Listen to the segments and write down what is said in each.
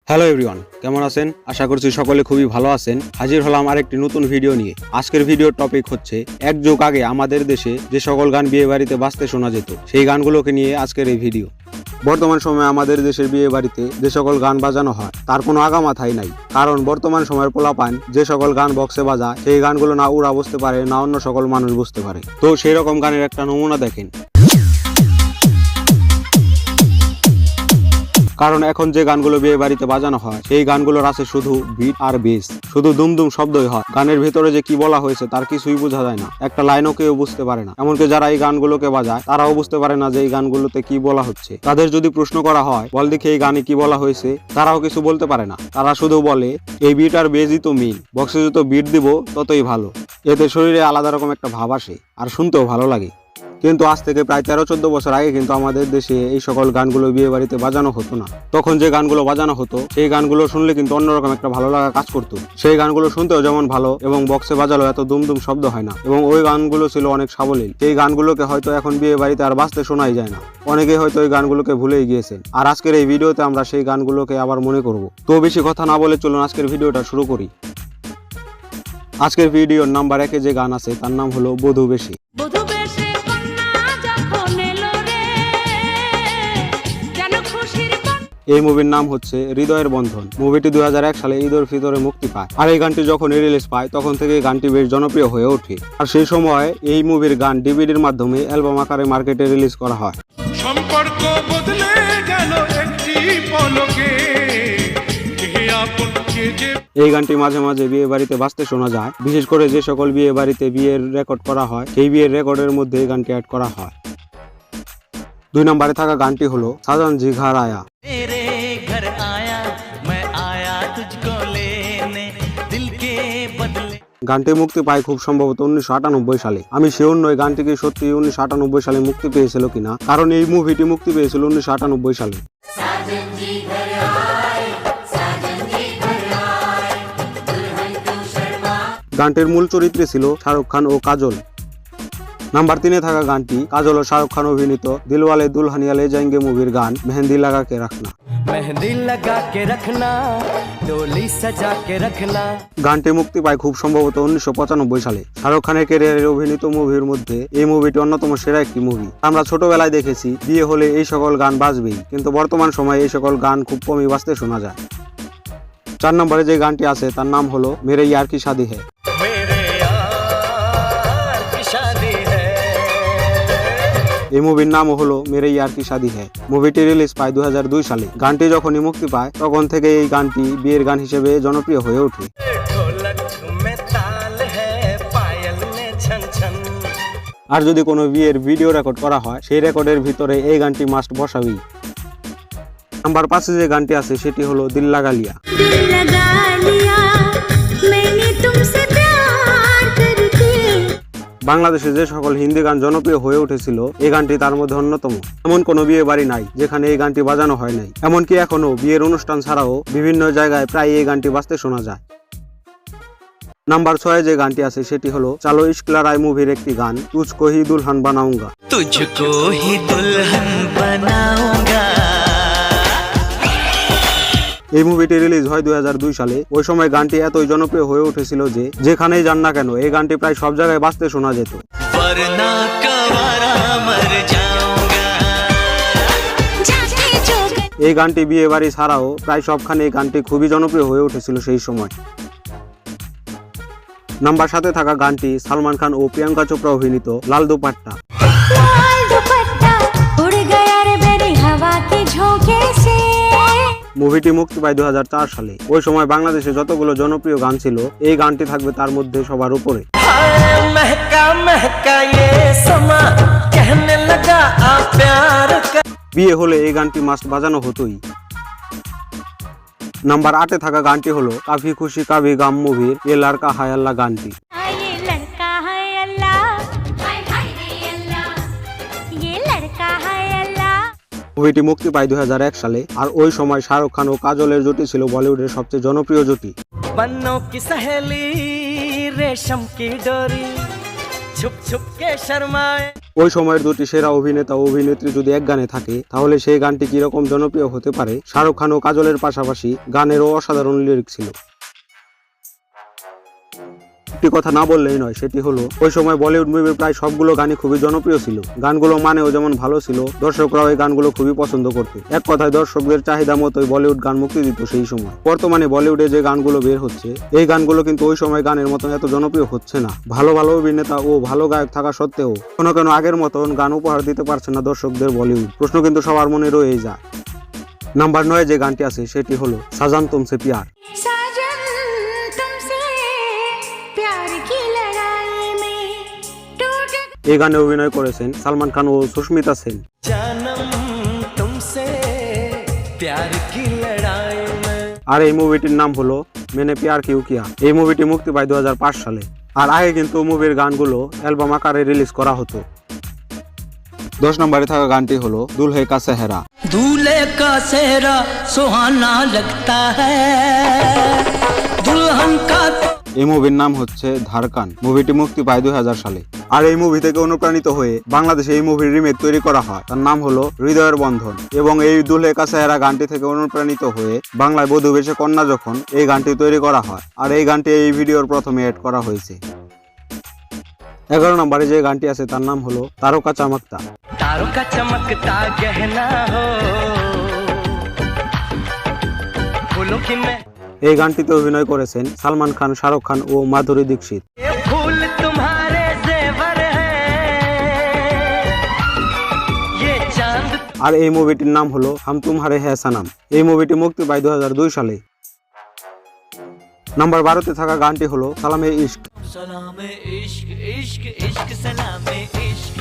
Hello everyone, কেমন আছেন? আশা করছি সকলে খুবই ভালো আছেন। হাজির হলাম আরেকটি নতুন ভিডিও নিয়ে। আজকের ভিডিওর টপিক হচ্ছে এক যুগ আগে আমাদের দেশে যে সকল গান বিয়ে বাড়িতে বাজতে শোনা যেত সেই গানগুলোকে নিয়ে আজকের এই ভিডিও। বর্তমান সময়ে আমাদের দেশের বিয়ে বাড়িতে যে সকল গান বাজানো হয় তার কোনো আগামাথাই নাই, কারণ বর্তমান সময়ের পোলাপান যে সকল গান বক্সে বাজায় সেই গানগুলো না ওরা বুঝতে পারে না অন্য সকল মানুষ বুঝতে পারে। তো সেই রকম গানের একটা নমুনা দেখেন। কারণ এখন যে গানগুলো বিয়ে বাড়িতে বাজানো হয় সেই গানগুলোর আছে শুধু বিট আর বেস, শুধু দুমদুম শব্দই হয়। গানের ভেতরে যে কি বলা হয়েছে তার কিছুই বোঝা যায় না, একটা লাইনও কেউ বুঝতে পারে না। এমনকি যারা এই গানগুলোকে বাজায় তারাও বুঝতে পারে না যে এই গানগুলোতে কি বলা হচ্ছে। তাদের যদি প্রশ্ন করা হয় বল দেখি এই গানে কি বলা হয়েছে, তারাও কিছু বলতে পারে না। তারা শুধু বলে এই বিট আর বেসই তো মিল, বক্সে যত বিট দিব ততই ভালো। এতে শরীরে আলাদা রকম একটা ভাব আসে আর শুনতেও ভালো লাগে। কিন্তু আজ থেকে প্রায় 13-14 বছর আগে কিন্তু আমাদের দেশে এই সকল গানগুলো বিয়ে বাড়িতে বাজানো হতো না। তখন যে গানগুলো বাজানো হতো সেই গানগুলো শুনলে কিন্তু অন্যরকম একটা ভালো লাগা কাজ করতো। সেই গানগুলো শুনতেও যেমন ভালো এবং বক্সে বাজালো এত দুমদুম শব্দ হয় না, এবং ওই গানগুলো ছিল অনেক সাবলীল। সেই গানগুলোকে হয়তো এখন বিয়ে বাড়িতে আর বাজতে শোনাই যায় না। অনেকেই হয়তো ওই গানগুলোকে ভুলেই গিয়েছেন। আর আজকের এই ভিডিওতে আমরা সেই গানগুলোকে আবার মনে করব। তো বেশি কথা না বলে চলুন আজকের ভিডিওটা শুরু করি। আজকের ভিডিওর নাম্বার 1-এ যে গান আছে তার নাম হলো বধূ বেশি। এই মুভির নাম হচ্ছে হৃদয়ের বন্ধন। মুভিটি 2001 সালে ঈদের ভিতরে মুক্তি পায়। আর এই গানটি যখন রিলিজ পায় তখন থেকে গানটি বেশ জনপ্রিয় হয়ে ওঠে। আর সেই সময় এই মুভির গান ডিভিডির মাধ্যমে অ্যালবাম আকারে মার্কেটে রিলিজ করা হয়। সম্পর্ক বদলে গেল একটি পলকে। এই গানটি মাঝে মাঝে বিয়ে বাড়িতে বাজতে শোনা যায়, বিশেষ করে যে সকল বিয়ে বাড়িতে বিয়ের রেকর্ড করা হয় সেই বিয়ের রেকর্ডের মধ্যে এই গানটি অ্যাড করা হয়। 2 নম্বরে থাকা গানটি হলো সাজন জি ঘর আয়া। গানটি মুক্তি পায় খুব সম্ভবত 1998 সালে। আমি শিওর নই গানটি কি সত্যি 1998 সালে মুক্তি পেয়েছিল কিনা, কারণ এই মুভিটি মুক্তি পেয়েছিল 1998 সালে। গানটির মূল চরিত্রে ছিল শাহরুখ খান ও কাজল। নাম্বার 3-এ থাকা গানটি কাজল ও শাহরুখ খান অভিনীত দিলওয়ালে দুলহানিয়া লে যায়েঙ্গে মুভির গান মেহেন্দি লাগা কে রাখনা। গানটি মুক্তি পায় খুব সম্ভবত 1995 সালে। শাহরুখ খানের ক্যারিয়ারের অভিনীত মুভির মধ্যে এই মুভিটি অন্যতম সেরা একটি মুভি। আমরা ছোটবেলায় দেখেছি বিয়ে হলে এই সকল গান বাজবেই, কিন্তু বর্তমান সময়ে এই সকল গান খুব কমই বাজতে শোনা যায়। 4 নম্বরে যে গানটি আছে তার নাম হলো মেরে ইয়ার কি শাদি হ্যায়। এই মুভির নাম হলো মেরে ইয়ার কি শাদি হ্যায়। মুভিটি রিলিজ পায় 2002 সালে। গানটি যখনই মুক্তি পায় তখন থেকে এই গানটি বিয়ের গান হিসেবে জনপ্রিয় হয়ে ওঠে। আর যদি কোনো বিয়ের ভিডিও রেকর্ড করা হয় সেই রেকর্ডের ভিতরে এই গানটি মাস্ট বসাবেই। নাম্বার 5-এ যে গানটি আছে সেটি হলো দিল লাগা লিয়া। বাংলাদেশে যে সকল হিন্দি গান জনপ্রিয় হয়ে উঠেছিল এই গানটি তার মধ্যে অন্যতম। এমন কোনো বিয়ে বাড়ি নাই যেখানে এই গানটি বাজানো হয় নাই। এমনকি এখনো বিয়ের অনুষ্ঠান ছাড়াও বিভিন্ন জায়গায় প্রায় এই গানটি বাজতে শোনা যায়। নাম্বার 6-এ যে গানটি আছে সেটি হলো চালো ইশক লড়াই মুভির একটি গান তুঝকো হি দুলহান বানাউঙ্গা। তুঝকো হি দুলহান বানাউঙ্গা। এই মুভিটি রিলিজ হয় 2002 সালে। ওই সময় গানটি এতই জনপ্রিয় হয়ে উঠেছিল যে যেখানেই যান না কেন এই গানটি প্রায় সব জায়গায় বাজতে শোনা যেত। এই গানটি বিয়ে বাড়ি ছাড়াও প্রায় সবখানে এই গানটি খুবই জনপ্রিয় হয়ে উঠেছিল সেই সময়। নাম্বার 7-এ থাকা গানটি সালমান খান ও প্রিয়াঙ্কা চোপড়া অভিনীত লাল দুপাট্টা। মুভিটি মুক্তি পায় 2004 সালে। ওই সময় বাংলাদেশে যতগুলো জনপ্রিয় গান ছিল এই গানটি থাকবে তার মধ্যে সবার উপরে। বিয়ে হলে এই গানটি মাস্ট বাজানো হতোই। নাম্বার 8-এ থাকা গানটি হলো কাফি খুশি কাভি গাম মুভির এ লড়কা হায় আল্লাহ গানটি। মুভিটি মুক্তি পায় 2001 সালে। আর ওই সময় শাহরুখ খান ও কাজলের জুটি ছিল বলিউডের সবচেয়ে জনপ্রিয় জুটি। ওই সময়ের দুটি সেরা অভিনেতা ও অভিনেত্রী যদি এক গানে থাকে তাহলে সেই গানটি কিরকম জনপ্রিয় হতে পারে। শাহরুখ খান ও কাজলের পাশাপাশি গানেরও অসাধারণ লিরিক্স ছিল। একটি কথা না বললেই নয়, সেটি হলো ওই সময় বলিউড মুভির প্রায় সবগুলো গানই খুবই জনপ্রিয় ছিল। গানগুলো মানেও যেমন ভালো ছিল, দর্শকরাও এই গানগুলো খুবই পছন্দ করত। এক কথায় দর্শকদের চাহিদা মতোই বলিউড গান মুক্তি দিত সেই সময়। বর্তমানে বলিউডে যে গানগুলো বের হচ্ছে এই গানগুলো কিন্তু ওই সময় গানের মতন এত জনপ্রিয় হচ্ছে না। ভালো ভালো অভিনেতা ও ভালো গায়ক থাকা সত্ত্বেও কেন আগের মতন গান উপহার দিতে পারছে না দর্শকদের বলিউড। প্রশ্ন কিন্তু সবার মনে রয়েই যায়। নাম্বার 9 যে গানটি আছে সেটি হলো সাজান তুমসে প্যার। এই গানে অভিনয় করেছেন সালমান খান ও সুস্মিতা সেন। আর এই মুভিটির নাম হলো मैंने प्यार क्यों किया। এই মুভিটি মুক্তি পায় 2005 সালে। আর আগে কিন্তু মুভির গানগুলো অ্যালবাম আকারে রিলিজ করা হতো। 10 নম্বরে থাকা গানটি হলো দুলহে কা সেহরা। दूल्हे का सेहरा सुहाना लगता है दुल्हन का। এই মুভির নাম হচ্ছে ধারকান। মুভিটি মুক্তি পায় 2000 সালে। আর এই মুভি থেকে অনুপ্রাণিত হয়ে বাংলাদেশে এই মুভির রিমেক তৈরি করা হয়, তার নাম হলো হৃদয়ের বন্ধন। এবং এই দুলহে কা সেহরা গানটি থেকে অনুপ্রাণিত হয়ে বাংলায় বধূ বেশে কন্যা যখন এই গানটি তৈরি করা হয়। আর এই গানটি এই ভিডিওর প্রথমে এড করা হয়েছে। 11 নম্বরে যে গানটি আছে তার নাম হলো তারকা চমকতা। तारों का चमकता गहना हो फूलों की मैं। এই গানটিতে অভিনয় করেছেন সালমান খান, শাহরুখ খান ও মাধুরী দীক্ষিত। ये फूल तुम्हारे जेवर है ये चांद। আর এই মুভিটির নাম হলো হাম তুমহারে হ্যায় সনম। এই মুভিটি মুক্তি পায় 2002 সালে। নাম্বার 12তে থাকা গানটি হলো সালামে ইশক। सलामे इश्क इश्क इश्क सलामे इश्क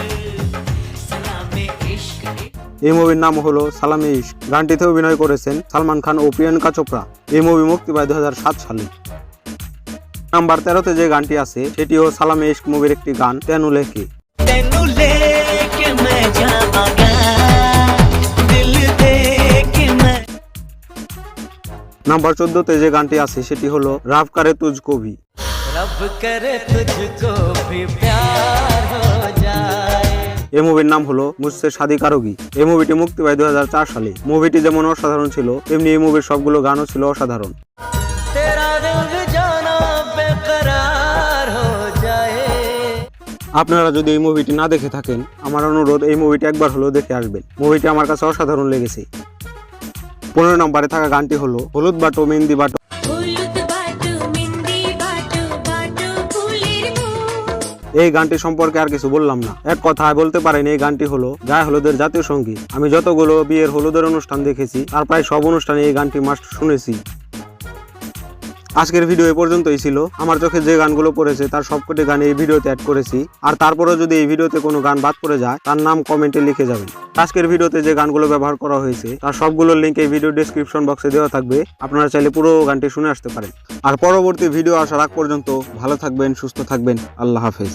सलामे इश्क। এই মুভির নাম হলো সালামে ইশক। গানটিতে অভিনয় করেছেন সালমান খান ও প্রিয়াঙ্কা চোপড়া। এই মুভি মুক্তি পায় 2007 সালে। নাম্বার 13তে যে গানটি আছে সেটিও সালামে ইশক মুভির একটি গান, তেনু লেকে। तेनू लेके मैं जावांगा दिल दे के मैं। নাম্বার 14তে যে গানটি আছে সেটি হলো রাব করে তুঝকো ভি। रब करे तुझको भी प्यार हो जाए। এই মুভির নাম হলো মুঝসে শাদি কারোগি। এই মুভিটি মুক্তি পায় 2004 সালে। মুভিটি যেমন অসাধারণ ছিল তেমনি এই মুভির সবগুলো গানও ছিল অসাধারণ। तेरा दिल जाना बेकरार हो जाए। আপনারা যদি এই মুভিটি না দেখে থাকেন আমার অনুরোধ এই মুভিটি একবার হলেও দেখে আসবেন। মুভিটি আমার কাছে অসাধারণ লেগেছে। 15 নম্বরে থাকা গানটি হলো হলুদ বাটো মেহেন্দি বাটো। এই গানটি সম্পর্কে আর কিছু বললাম না, এক কথায় বলতে পারেন এই গানটি হলো গায়ে হলুদের জাতীয় সঙ্গীত। আমি যতগুলো বিয়ের হলুদের অনুষ্ঠান দেখেছি তার প্রায় সব অনুষ্ঠানে এই গানটি মাস্ট শুনেছি। আজকের ভিডিও এ পর্যন্তই ছিল। আমার চোখে যে গানগুলো পড়েছে তার সবকটি গান এই ভিডিওতে অ্যাড করেছি। আর তারপরেও যদি এই ভিডিওতে কোনো গান বাদ পড়ে যায় তার নাম কমেন্টে লিখে যাবেন। আজকের ভিডিওতে যে গানগুলো ব্যবহার করা হয়েছে তার সবগুলোর লিঙ্ক এই ভিডিও ডেসক্রিপশন বক্সে দেওয়া থাকবে। আপনারা চাইলে পুরো গানটি শুনে আসতে পারেন। আর পরবর্তী ভিডিও আসার আগ পর্যন্ত ভালো থাকবেন, সুস্থ থাকবেন। আল্লাহ হাফেজ।